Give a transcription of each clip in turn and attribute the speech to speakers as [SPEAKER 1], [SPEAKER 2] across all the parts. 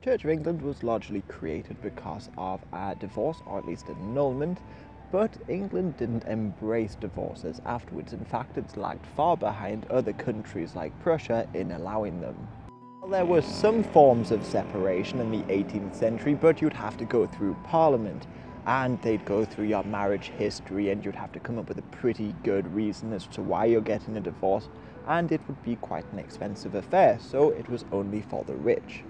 [SPEAKER 1] Church of England was largely created because of a divorce, or at least annulment, but England didn't embrace divorces afterwards. In fact, it's lagged far behind other countries like Prussia in allowing them. Well, there were some forms of separation in the 18th century, but you'd have to go through Parliament, and they'd go through your marriage history, and you'd have to come up with a pretty good reason as to why you're getting a divorce, and it would be quite an expensive affair, so it was only for the rich.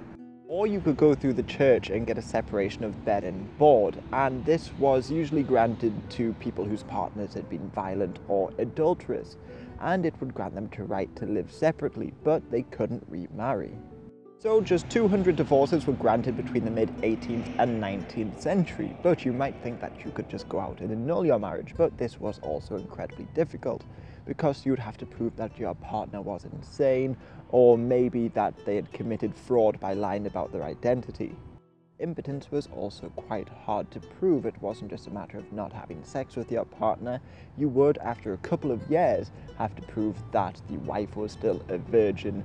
[SPEAKER 1] Or you could go through the church and get a separation of bed and board, and this was usually granted to people whose partners had been violent or adulterous, and it would grant them the right to live separately, but they couldn't remarry. So just 200 divorces were granted between the mid-18th and 19th century, but you might think that you could just go out and annul your marriage, but this was also incredibly difficult, because you'd have to prove that your partner was insane, or maybe that they had committed fraud by lying about their identity. Impotence was also quite hard to prove. It wasn't just a matter of not having sex with your partner. You would, after a couple of years, have to prove that the wife was still a virgin,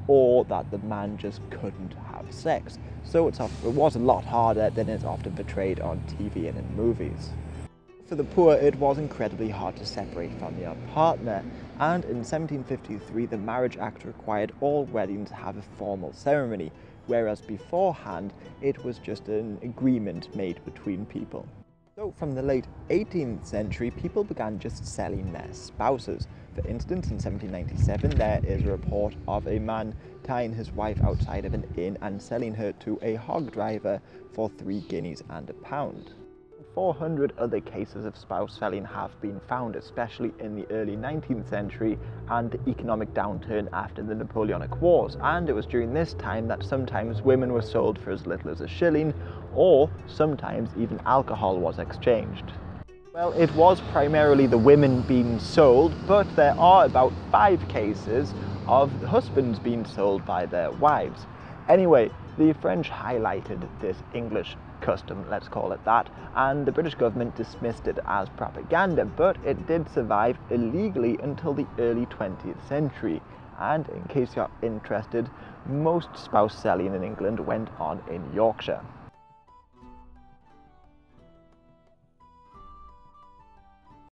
[SPEAKER 1] or that the man just couldn't have sex. So it was a lot harder than it's often portrayed on TV and in movies. For the poor, it was incredibly hard to separate from your partner, and in 1753 the Marriage Act required all weddings to have a formal ceremony, whereas beforehand it was just an agreement made between people. So from the late 18th century, people began just selling their spouses. For instance, in 1797 there is a report of a man tying his wife outside of an inn and selling her to a hog driver for 3 guineas and a pound. 400 other cases of spouse selling have been found, especially in the early 19th century and the economic downturn after the Napoleonic Wars, and it was during this time that sometimes women were sold for as little as a shilling, or sometimes even alcohol was exchanged. Well, it was primarily the women being sold, but there are about 5 cases of husbands being sold by their wives. Anyway, the French highlighted this English custom, let's call it that, and the British government dismissed it as propaganda, but it did survive illegally until the early 20th century. And in case you're interested, most spouse selling in England went on in Yorkshire.